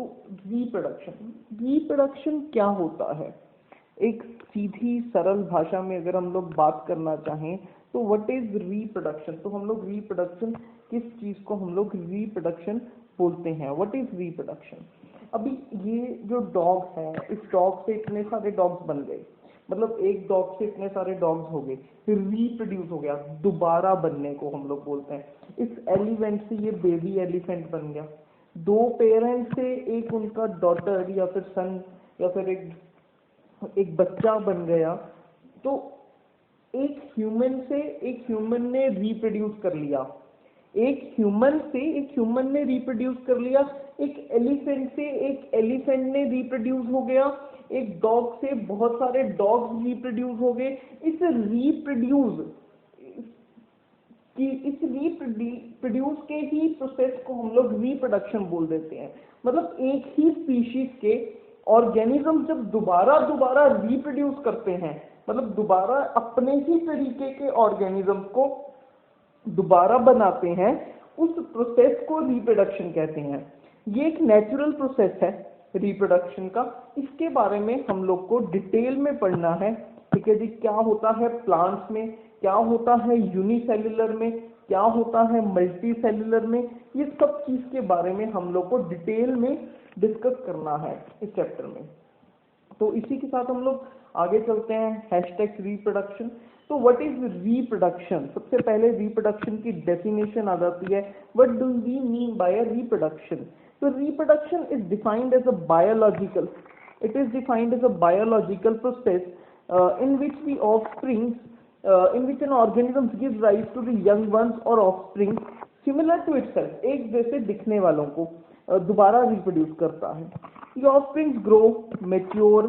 तो रिप्रोडक्शन क्या होता है? एक सीधी सरल भाषा में अगर हम लोग बात करना चाहें तो व्हाट इज रिप्रोडक्शन, तो हम लोग रिप्रोडक्शन किस चीज को हम लोग रिप्रोडक्शन बोलते हैं? What is reproduction? अभी ये जो डॉग है, इस डॉग से इतने सारे डॉग्स बन गए, मतलब एक डॉग से इतने सारे डॉग्स हो गए, फिर रिप्रोड्यूस हो गया, दोबारा बनने को हम लोग बोलते हैं। इस एलिफेंट से ये बेबी एलिफेंट बन गया, दो पेरेंट से एक उनका डॉटर या फिर सन या फिर एक बच्चा बन गया। तो एक ह्यूमन ने रिप्रोड्यूस कर लिया, एक ह्यूमन ने रिप्रोड्यूस कर लिया, एक एलिफेंट से एक एलिफेंट ने रिप्रोड्यूस हो गया, एक डॉग से बहुत सारे डॉग्स रिप्रोड्यूस हो गए। इस रिप्रोड्यूस के ही प्रोसेस को हम लोग रिप्रोडक्शन बोल देते हैं। मतलब एक ही स्पीशीज के ऑर्गेनिज्म जब दोबारा रिप्रोड्यूस करते हैं, मतलब दोबारा अपने ही तरीके के ऑर्गेनिज्म को दोबारा बनाते हैं, उस प्रोसेस को रिप्रोडक्शन कहते हैं। ये एक नेचुरल प्रोसेस है रिप्रोडक्शन का, इसके बारे में हम लोग को डिटेल में पढ़ना है। ठीक है जी, क्या होता है प्लांट्स में, क्या होता है यूनिसेल्युलर में, क्या होता है मल्टी सेल्युलर में, ये सब चीज के बारे में हम लोग को डिटेल में डिस्कस करना है इस चैप्टर में। तो इसी के साथ हम लोग आगे चलते हैं। Hashtag reproduction. तो व्हाट इज रिप्रोडक्शन? सबसे पहले रिप्रोडक्शन की डेफिनेशन आ जाती है। What do we mean by a reproduction? तो reproduction is defined as a biological, it is defined as a biological process in which the offspring in which an organism gives rise to the young ones or offspring similar to itself, एक जैसे दिखने वालों को दोबारा reproduce करता है। The offspring grow, mature,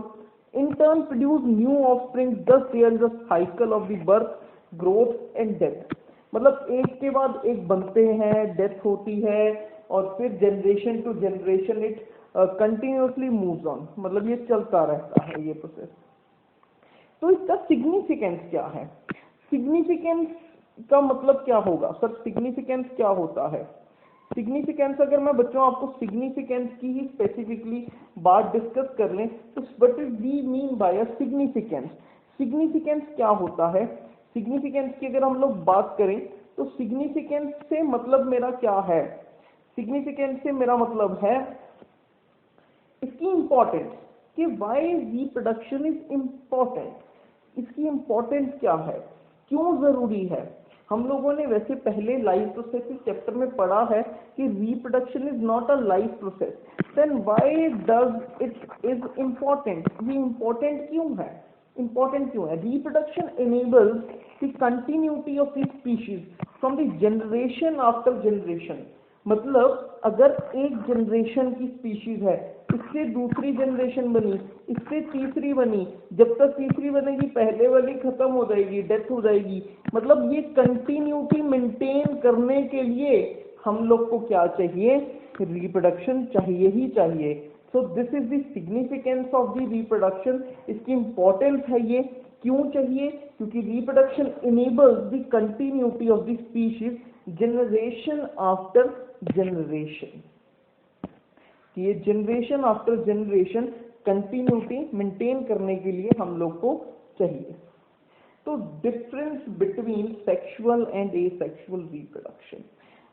in turn produce new offspring, thus there is a cycle of the birth, growth and death। मतलब एक के बाद एक बनते हैं, डेथ होती है और फिर generation to generation it continuously moves on, मतलब ये चलता रहता है ये प्रोसेस। तो इसका सिग्निफिकेंस क्या है? सिग्निफिकेंस का मतलब क्या होगा सर? सिग्निफिकेंस क्या होता है? सिग्निफिकेंस, अगर मैं बच्चों आपको सिग्निफिकेंस की ही स्पेसिफिकली बात डिस्कस कर लें तो what is we mean by a significance? Significance क्या होता है? सिग्निफिकेंस की अगर हम लोग बात करें तो सिग्निफिकेंस से मतलब मेरा क्या है? सिग्निफिकेंस से मेरा मतलब है इसकी इंपॉर्टेंस, कि वाई रिप्रोडक्शन इज इम्पोर्टेंट। इसकी इम्पोर्टेंस क्या है, क्यों जरूरी है? हम लोगों ने वैसे पहले लाइफ प्रोसेस चैप्टर में पढ़ा है कि reproduction is not a life process, then why does it is important? ये इम्पोर्टेंट क्यों है? इम्पोर्टेंट क्यों है? Reproduction enables the continuity of the species from the generation after generation। मतलब अगर एक जनरेशन की स्पीशीज है, इससे दूसरी जनरेशन बनी, इससे तीसरी बनी, जब तक तीसरी बनेगी पहले वाली खत्म हो जाएगी, डेथ हो जाएगी। मतलब ये कंटिन्यूटी मेंटेन करने के लिए हम लोग को क्या चाहिए? रिप्रोडक्शन चाहिए ही चाहिए। So this is the significance of the reproduction. इसकी इंपॉर्टेंस है ये। क्यों चाहिए? क्योंकि reproduction enables the continuity of the species generation after generation. ये generation after generation continuity maintain करने के लिए हम लोग को चाहिए। तो difference between sexual and asexual reproduction.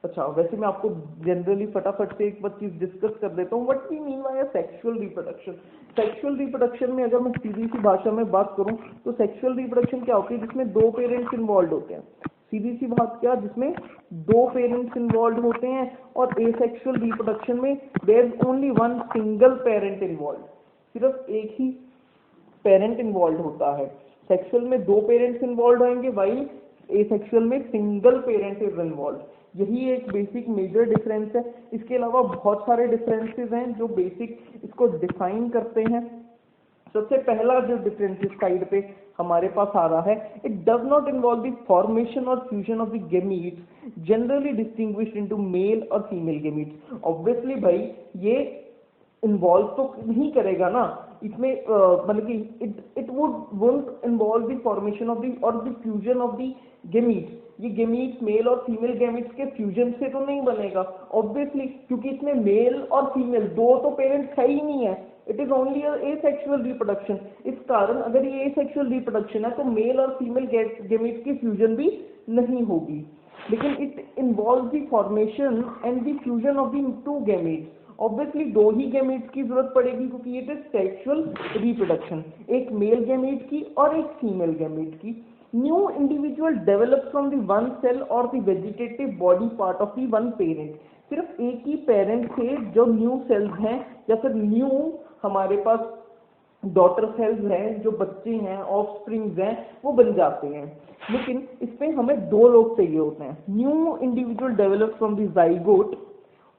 अच्छा, वैसे मैं आपको जनरली फटाफट से एक बार चीज डिस्कस कर देता हूँ। What we mean by sexual reproduction? Sexual reproduction में अगर मैं सीधी सी भाषा में बात करूँ तो सेक्सुअल रिप्रोडक्शन क्या होती है? जिसमें दो पेरेंट्स इन्वॉल्व होते हैं। सीधी सी बात क्या, जिसमें दो पेरेंट्स इन्वॉल्व होते हैं। और एसेक्सुअल रिप्रोडक्शन में there is only one single parent involve, सिर्फ एक ही पेरेंट इन्वॉल्व होता है। सेक्सुअल में दो पेरेंट्स इन्वॉल्व होंगे, वाइल एसेक्सुअल में सिंगल पेरेंट इज इन्वॉल्व। यही एक बेसिक मेजर डिफरेंस है। इसके अलावा बहुत सारे डिफरेंसेस हैं जो बेसिक इसको डिफाइन करते हैं। सबसे पहला जो डिफरेंस इस साइड पे हमारे पास आ रहा है, it does not involve the formation और fusion of the gametes generally distinguished into male और फीमेल गेमीट्स। ऑब्वियसली भाई ये इन्वॉल्व तो नहीं करेगा ना इसमें, मतलब कि it would won't involve the formation of the और the fusion of the gametes. ये गेमीट्स मेल और फीमेल गेमीट्स के फ्यूजन से तो नहीं बनेगा ऑब्वियसली, क्योंकि इसमें मेल और फीमेल दो तो पेरेंट्स है ही नहीं है, it is only asexual reproduction. इस कारण अगर ये एसेक्सुअल रिप्रोडक्शन है तो मेल और फीमेल गेमीट्स की फ्यूजन भी नहीं होगी, लेकिन it involve the formation and the fusion of the two gametes. Obviously दो ही गेमीट्स की जरूरत पड़ेगी क्योंकि इट इज सेक्सुअल रिप्रोडक्शन, एक मेल गेमीट की और एक फीमेल गेमीट की। New individual develop from the one cell और the vegetative body part of the one parent. सिर्फ एक ही पेरेंट से जो न्यू सेल्स हैं या फिर न्यू हमारे पास डॉटर सेल्स हैं, जो बच्चे हैं, ऑफस्प्रिंग्स हैं, वो बन जाते हैं। लेकिन इसमें हमें दो लोग चाहिए होते हैं। New individual develop from the zygote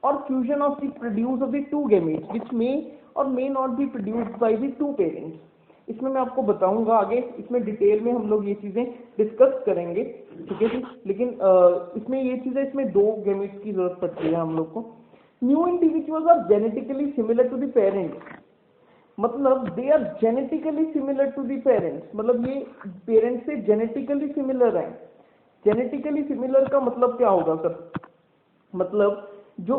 और fusion of the produce of the two gametes which may और may not be produced by the two parents. इसमें मैं आपको बताऊंगा आगे, इसमें डिटेल में हम लोग ये चीजें डिस्कस करेंगे, ठीक है जी। लेकिन इसमें ये चीजें, इसमें दो गेमेट्स की जरूरत पड़ती है हम लोग को। New individuals are genetically similar to the parents, मतलब they are genetically similar to the parents, मतलब ये पेरेंट्स से जेनेटिकली सिमिलर है। जेनेटिकली सिमिलर का मतलब क्या होगा सर? मतलब जो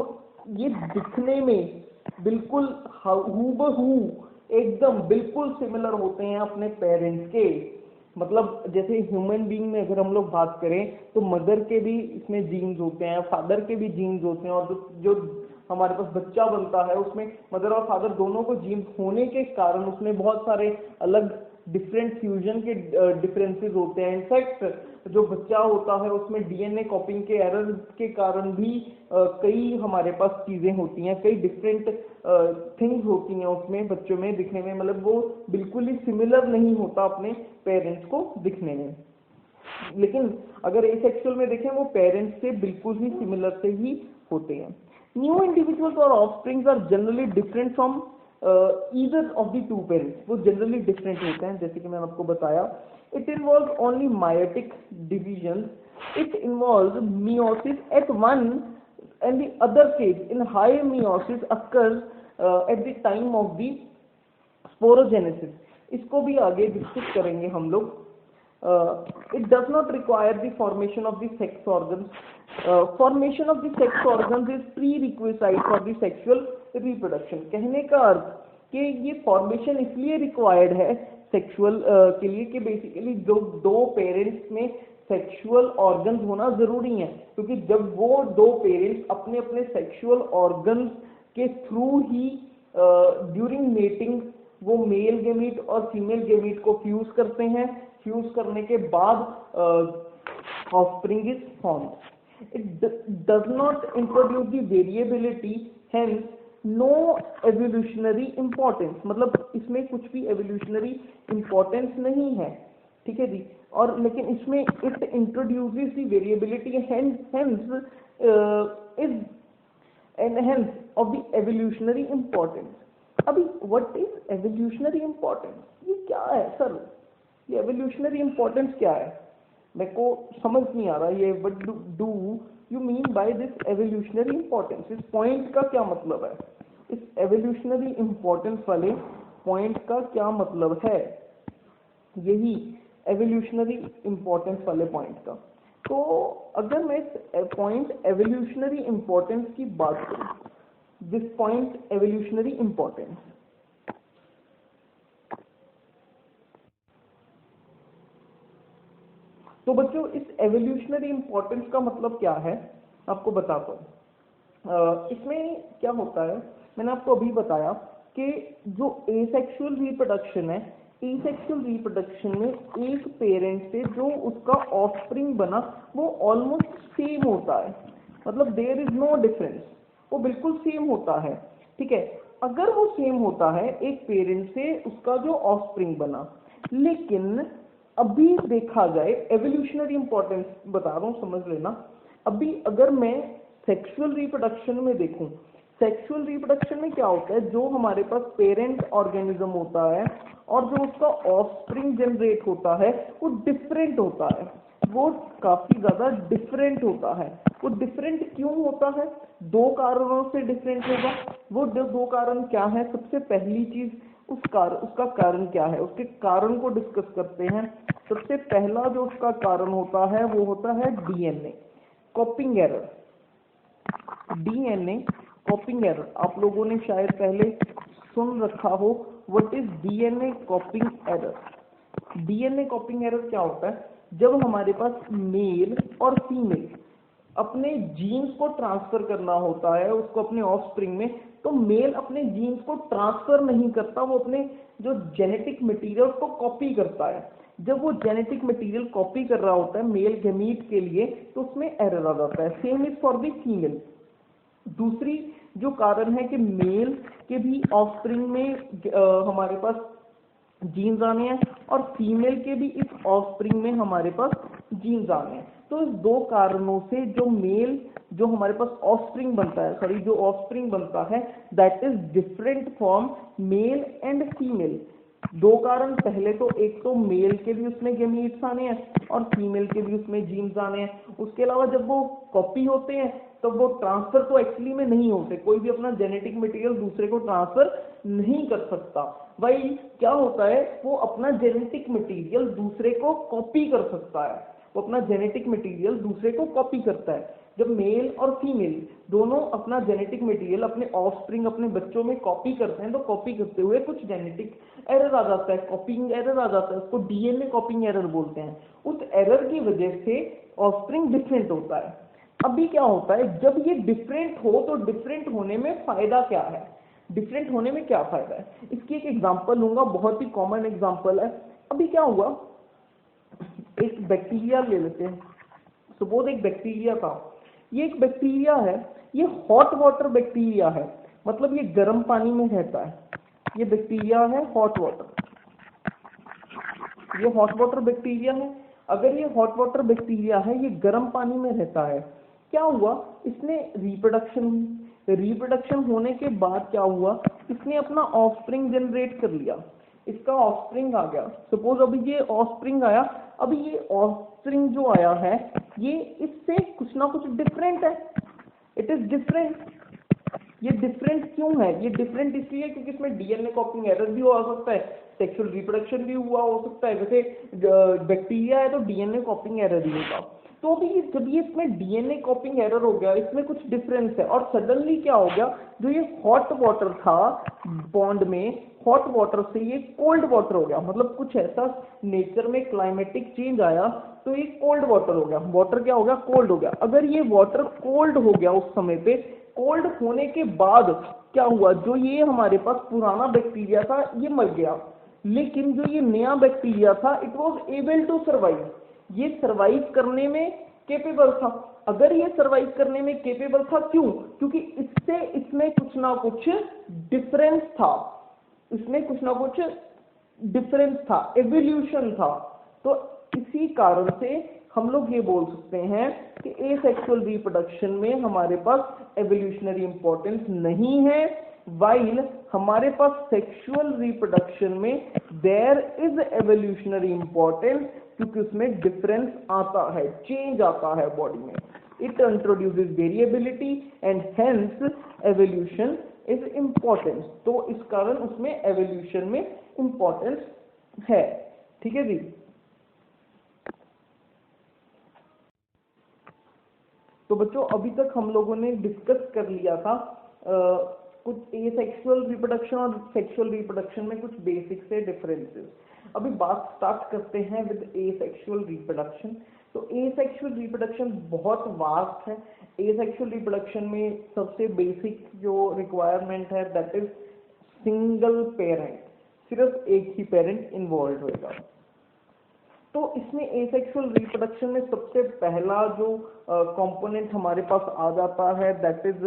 ये दिखने में बिल्कुल हूबहू एकदम बिल्कुल सिमिलर होते हैं अपने पेरेंट्स के। मतलब जैसे ह्यूमन बीइंग में अगर हम लोग बात करें तो मदर के भी इसमें जीन्स होते हैं, फादर के भी जीन्स होते हैं, और जो हमारे पास बच्चा बनता है उसमें मदर और फादर दोनों को जीन्स होने के कारण उसमें बहुत सारे अलग डिफरेंट फ्यूजन के डिफरेंसेस होते हैं। इनफैक्ट जो बच्चा होता है उसमें डीएनए कॉपिंग के एरर के कारण भी कई हमारे पास चीजें होती हैं, कई डिफरेंट थिंग्स होती हैं उसमें बच्चों में दिखने में, मतलब वो बिल्कुल ही सिमिलर नहीं होता अपने पेरेंट्स को दिखने में। लेकिन अगर एसेक्सुअल में देखें वो पेरेंट्स से बिल्कुल ही सिमिलर से ही होते हैं। न्यू इंडिविजुअल्स और offsprings are generally different from either of the two parents, वो जनरली डिफरेंट होते हैं जैसे कि मैंने आपको बताया। It involve only meiotic division, it involve meiosis at one and the other case in high meiosis occurs at the time of the sporogenesis. इसको भी आगे डिस्कस करेंगे हम लोग। It does not require the formation of the sex organs. Formation of the sex organs is prerequisite for the sexual reproduction. कहने का अर्थ कि ये फॉर्मेशन इसलिए रिक्वायर्ड है सेक्सुअल के लिए कि बेसिकली जो दो पेरेंट्स में सेक्सुअल ऑर्गन्स होना जरूरी है, क्योंकि जब वो दो पेरेंट्स अपने अपने सेक्सुअल ऑर्गन्स के थ्रू ही ड्यूरिंग मेटिंग वो मेल गेमीट और फीमेल गेमीट को फ्यूज करते हैं, फ्यूज करने के बाद offspring is formed. It does not introduce the variability, hence no evolutionary importance, मतलब इसमें कुछ भी एवोल्यूशनरी इंपॉर्टेंस नहीं है, ठीक है जी। और लेकिन इसमें it introduces the variability, hence is hence of the evolutionary importance. अभी व्हाट इज एवोल्यूशनरी इंपॉर्टेंस, ये क्या है सर? ये एवोल्यूशनरी इंपॉर्टेंस क्या है? मेरे को समझ नहीं आ रहा ये what do you mean by this evolutionary importance. इस पॉइंट का क्या मतलब है? इस एवोल्यूशनरी इंपॉर्टेंस वाले पॉइंट का क्या मतलब है? यही एवोल्यूशनरी इंपॉर्टेंस वाले पॉइंट का। तो अगर मैं इस पॉइंट एवोल्यूशनरी इंपॉर्टेंस की बात करूं, दिस पॉइंट एवोल्यूशनरी इंपॉर्टेंस, तो बच्चों इस एवोल्यूशनरी इंपॉर्टेंस का मतलब क्या है आपको बताता हूँ। इसमें क्या होता है, मैंने आपको अभी बताया कि जो एसेक्सुअल रिप्रोडक्शन है, एसेक्सुअल रिप्रोडक्शन में एक पेरेंट से जो उसका ऑफस्प्रिंग बना वो ऑलमोस्ट सेम होता है, मतलब देयर इज नो डिफरेंस, वो बिल्कुल सेम होता है, ठीक है। अगर वो सेम होता है एक पेरेंट से उसका जो ऑफस्प्रिंग बना, लेकिन अभी देखा जाए एवोल्यूशनरी इंपॉर्टेंस बता रहा हूँ समझ लेना। अभी अगर मैं सेक्सुअल रिप्रोडक्शन में देखूं, सेक्सुअल रिप्रोडक्शन में क्या होता है, जो हमारे पास पेरेंट ऑर्गेनिज्म होता है और जो उसका ऑफस्प्रिंग जनरेट होता है वो डिफरेंट होता है, वो काफी ज्यादा डिफरेंट होता है। वो डिफरेंट क्यों होता है? दो कारणों से डिफरेंट होगा। वो दो कारण क्या है? सबसे पहली चीज उसका कारण क्या है, उसके कारण को डिस्कस करते हैं। सबसे पहला जो उसका कारण होता है वो होता है डीएनए कॉपिंग एरर। डीएनए कॉपिंग एरर आप लोगों ने शायद पहले सुन रखा हो, what is DNA कॉपिंग error. DNA कॉपिंग error क्या होता है, जब हमारे पास मेल और फीमेल अपने जीन्स को ट्रांसफर करना होता है उसको अपने ऑफस्प्रिंग में, तो मेल अपने जीन्स को ट्रांसफर नहीं करता, वो अपने जो जेनेटिक मटेरियल को कॉपी करता है। जब वो जेनेटिक मटेरियल कॉपी कर रहा होता है मेल गैमीट के लिए, तो उसमें एरर आ जाता है। Same is for the female. दूसरी जो कारण है कि मेल के भी ऑफस्प्रिंग में हमारे पास जीन्स आने हैं और फीमेल के भी इस ऑफस्प्रिंग में हमारे पास जीन्स आने हैं। तो इस दो कारणों से जो मेल जो हमारे पास ऑफस्प्रिंग बनता है, सॉरी जो ऑफस्प्रिंग बनता है that is different from male and female. दो कारण, पहले तो एक तो मेल के भी उसमें गैमीट्स आने हैं और फीमेल के भी उसमें जीन्स आने हैं। उसके अलावा जब वो कॉपी होते हैं तब वो ट्रांसफर तो एक्चुअली में नहीं होते, कोई भी अपना जेनेटिक मटेरियल दूसरे को ट्रांसफर नहीं कर सकता। भाई क्या होता है, वो अपना जेनेटिक मटेरियल दूसरे को कॉपी कर सकता है, वो अपना जेनेटिक मटेरियल दूसरे को कॉपी करता है। जब मेल और फीमेल दोनों अपना जेनेटिक मटेरियल अपने ऑफस्प्रिंग अपने बच्चों में कॉपी करते हैं, तो कॉपी करते हुए कुछ जेनेटिक एरर आ जाता है, कॉपिंग एरर आ जाता है, उसको डीएनए कॉपिंग एरर बोलते हैं। उस एरर की वजह से ऑफस्प्रिंग डिफरेंट होता है। अभी क्या होता है, जब ये डिफरेंट हो तो डिफरेंट होने में फायदा क्या है, डिफरेंट होने में क्या फायदा है, इसकी एक एग्जांपल लूंगा, बहुत ही कॉमन एग्जांपल है। अभी क्या हुआ, एक बैक्टीरिया ले लेते हैं, सपोज एक बैक्टीरिया था, ये एक बैक्टीरिया है, ये हॉट वाटर बैक्टीरिया है, मतलब ये गर्म पानी में रहता है। ये बैक्टीरिया है हॉट वाटर, ये हॉट वाटर बैक्टीरिया है। अगर ये हॉट वाटर बैक्टीरिया है, ये गर्म पानी में रहता है, क्या हुआ, इसने रिप्रोडक्शन हुई, रिप्रोडक्शन होने के बाद क्या हुआ, इसने अपना ऑफस्प्रिंग जनरेट कर लिया, इसका ऑफस्प्रिंग आ गया। सपोज अभी ये ऑफस्प्रिंग आया, अभी ये ऑफस्प्रिंग जो आया है ये इससे कुछ ना कुछ डिफरेंट है, इट इज डिफरेंट। ये डिफरेंट क्यों है, ये डिफरेंट इसलिए क्योंकि इसमें डीएनए कॉपिंग एरर भी हो सकता है, सेक्सुअल रिप्रोडक्शन भी हुआ हो सकता है। वैसे बैक्टीरिया है तो डीएनए कॉपिंग एरर ही होगा। तो अभी जब ये इसमें डीएनए कॉपिंग एरर हो गया, इसमें कुछ डिफरेंस है, और सडनली क्या हो गया, जो ये हॉट वाटर था बॉन्ड में, हॉट वाटर से ये कोल्ड वाटर हो गया, मतलब कुछ ऐसा नेचर में क्लाइमेटिक चेंज आया तो ये कोल्ड वाटर हो गया। वाटर क्या हो गया, कोल्ड हो गया। अगर ये वाटर कोल्ड हो गया उस समय पे, कोल्ड होने के बाद क्या हुआ, जो ये हमारे पास पुराना बैक्टीरिया था ये मर गया, लेकिन जो ये नया बैक्टीरिया था it was able to survive, ये सर्वाइव करने में केपेबल था। अगर ये सर्वाइव करने में केपेबल था, क्यों, क्योंकि इससे इसमें कुछ ना कुछ डिफरेंस था, इसमें कुछ ना कुछ डिफरेंस था, एवोल्यूशन था। तो इसी कारण से हम लोग ये बोल सकते हैं कि एसेक्सुअल रिप्रोडक्शन में हमारे पास एवोल्यूशनरी इंपॉर्टेंस नहीं है, वाइल हमारे पास सेक्सुअल रिप्रोडक्शन में देयर इज एवोल्यूशनरी इंपॉर्टेंस, क्योंकि उसमें डिफरेंस आता है, चेंज आता है बॉडी में, it introduces variability and hence evolution is importance. तो इस कारण उसमें एवोल्यूशन में इंपॉर्टेंस है। ठीक है जी। तो बच्चों अभी तक हम लोगों ने डिस्कस कर लिया था कुछ एसेक्सुअल रिप्रोडक्शन और सेक्सुअल रिप्रोडक्शन में कुछ बेसिक से डिफरेंसेस। अभी बात स्टार्ट करते हैं विद एसेक्सुअल रिप्रोडक्शन। तो एसेक्सुअल रिप्रोडक्शन बहुत वास्ट है। एसेक्सुअल रिप्रोडक्शन में सबसे बेसिक जो रिक्वायरमेंट है दैट इज सिंगल पेरेंट, सिर्फ एक ही पेरेंट इन्वॉल्व होगा। तो इसमें एसेक्सुअल रिप्रोडक्शन में सबसे पहला जो कंपोनेंट हमारे पास आ जाता है दैट इज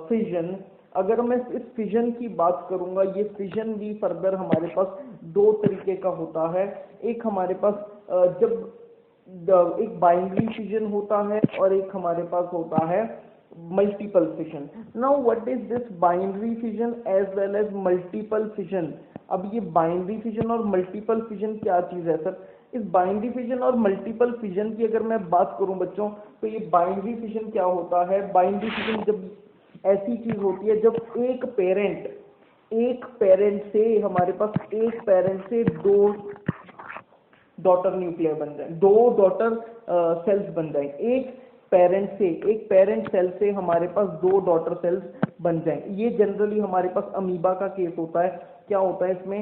फिजन। अगर मैं इस फिजन की बात करूंगा, ये फिजन भी फर्दर हमारे पास दो तरीके का होता है। एक हमारे पास जब एक बाइनरी फिजन होता है और एक हमारे पास होता है multiple fission. Now what is this binary fission as well as multiple fission. अब ये बाइनरी फिजन और मल्टीपल फिजन क्या चीज है सर? इस बाइनरी फिजन और मल्टीपल फिजन की अगर मैं बात करूं बच्चों, तो ये बाइनरी फिजन क्या होता है? बाइनरी फिजन जब ऐसी चीज होती है जब एक पेरेंट से हमारे पास एक पेरेंट से डॉटर न्यूक्लियर बन जाए, 2 डॉटर सेल्स बन जाए, एक पेरेंट सेल से हमारे पास 2 डॉटर सेल्स बन जाएं। ये जनरली हमारे पास अमीबा का केस होता है। क्या होता है इसमें,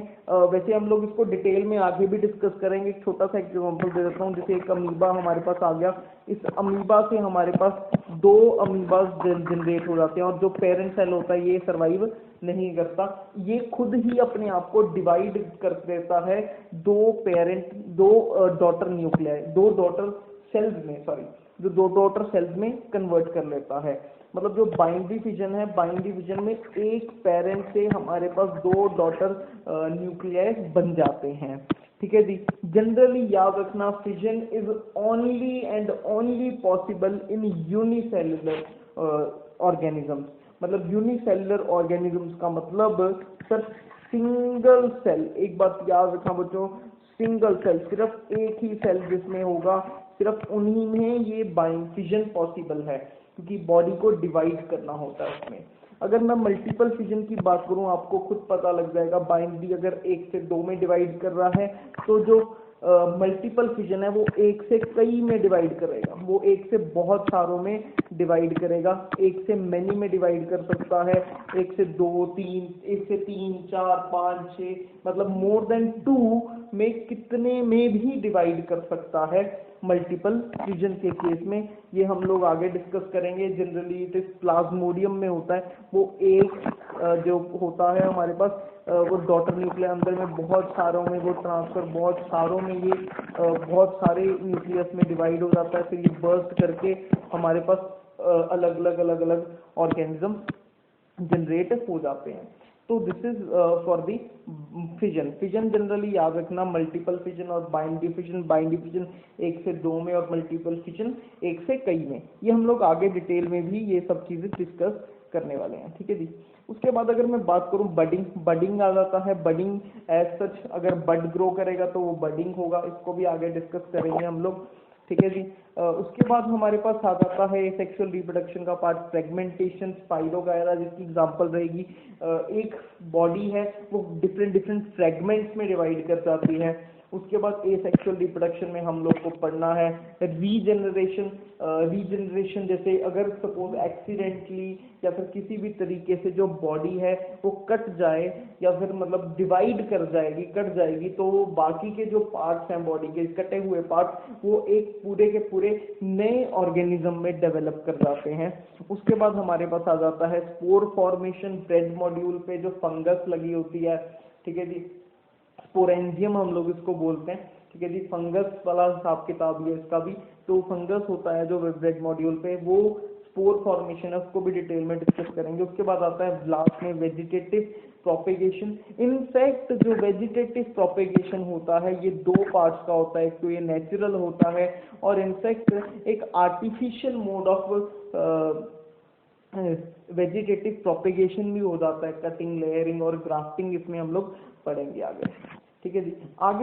वैसे हम लोग इसको डिटेल में आगे भी डिस्कस करेंगे। एक छोटा सा एग्जांपल दे देता हूँ, जैसे एक अमीबा हमारे पास आ गया, इस अमीबा से हमारे पास 2 अमीबास जनरेट हो जाते हैं और जो पेरेंट सेल होता है ये सर्वाइव नहीं करता, ये खुद ही अपने आप को डिवाइड कर देता है 2 डॉटर न्यूक्लियाई, 2 डॉटर सेल्स में, जो 2 डॉटर सेल्स में कन्वर्ट कर लेता है। मतलब जो बाइनरी फिजन है, बाइनरी फिजन में एक पेरेंट से हमारे पास 2 डॉटर न्यूक्लियाई बन जाते हैं। ठीक है जी। जनरली याद रखना, fission is only and only possible in unicellular organisms. मतलब यूनिसेलुलर ऑर्गेनिजम्स का मतलब सर सिंगल सेल, एक बात याद रखना बच्चों, सिंगल सेल, सिर्फ एक ही सेल जिसमें होगा, सिर्फ उन्हीं में ये फिजन पॉसिबल है, क्योंकि बॉडी को डिवाइड करना होता है उसमें। अगर मैं मल्टीपल फिजन की बात करूं, आपको खुद पता लग जाएगा, बाइनरी अगर 1 से 2 में डिवाइड कर रहा है, तो जो मल्टीपल फिजन है वो 1 से कई में डिवाइड करेगा, वो 1 से बहुत सारों में डिवाइड करेगा, 1 से मैनी में डिवाइड कर सकता है, 1 से 2, 3, 1 से 3, 4, 5, 6, मतलब मोर देन 2 में कितने में भी डिवाइड कर सकता है मल्टीपल फिजन के केस में। ये हम लोग आगे डिस्कस करेंगे। जनरली इट इज प्लाज्मोडियम में होता है, वो एक जो होता है हमारे पास वो डॉटर न्यूक्लियस अंदर में बहुत सारों में वो ट्रांसफर, बहुत सारों में ये बहुत सारे न्यूक्लियस में डिवाइड हो जाता है, फिर ये बर्स्ट करके हमारे पास अलग अलग ऑर्गेनिज्म जनरेट हो जाते हैं। तो this is for the fission generally याद रखना, मल्टीपल फिजन और बाइनरी फिजन 1 से 2 में और मल्टीपल फिजन 1 से कई में। ये हम लोग आगे डिटेल में भी ये सब चीजें डिस्कस करने वाले हैं। ठीक है जी। उसके बाद अगर मैं बात करूं बडिंग आ जाता है। बडिंग एज सच, अगर बड ग्रो करेगा तो वो बडिंग होगा, इसको भी आगे डिस्कस करेंगे हम लोग। ठीक है जी। उसके बाद हमारे पास आ जाता है सेक्सुअल रिप्रोडक्शन का पार्ट, फ्रेगमेंटेशन, स्पाइरोगायरा जिसकी एग्जांपल रहेगी। एक बॉडी है वो डिफरेंट फ्रेगमेंट्स में डिवाइड कर जाती है। उसके बाद एसेक्सुअल रिप्रोडक्शन में हम लोग को पढ़ना है रीजनरेशन, जैसे अगर सपोज एक्सीडेंटली या फिर किसी भी तरीके से जो बॉडी है वो कट जाए या फिर मतलब डिवाइड कट जाएगी, तो बाकी के जो पार्ट्स हैं बॉडी के, कटे हुए पार्ट्स, वो एक पूरे के पूरे नए ऑर्गेनिज्म में डेवलप कर जाते हैं। उसके बाद हमारे पास आ जाता है स्पोर फॉर्मेशन। ब्रेड मॉड्यूल पे जो फंगस लगी होती है, ठीक है जी, स्पोरेंजियम हम लोग इसको बोलते हैं। ठीक है जी, फंगस वाला हिसाब किताब है इसका भी। तो फंगस होता है जो ब्रेड मॉड्यूल पे, वो स्पोर फॉर्मेशन है, उसको भी डिटेल में डिस्कस करेंगे। उसके बाद आता है लास्ट में वेजिटेटिव प्रोपेगेशन। इनफैक्ट जो वेजिटेटिव प्रोपेगेशन होता है ये 2 पार्ट्स का होता है, एक तो ये नेचुरल होता है और इनफैक्ट एक artificial mode of vegetative propagation भी हो जाता है, कटिंग, लेयरिंग और ग्राफ्टिंग, इसमें हम लोग पढ़ेंगे आगे। ठीक है जी। आगे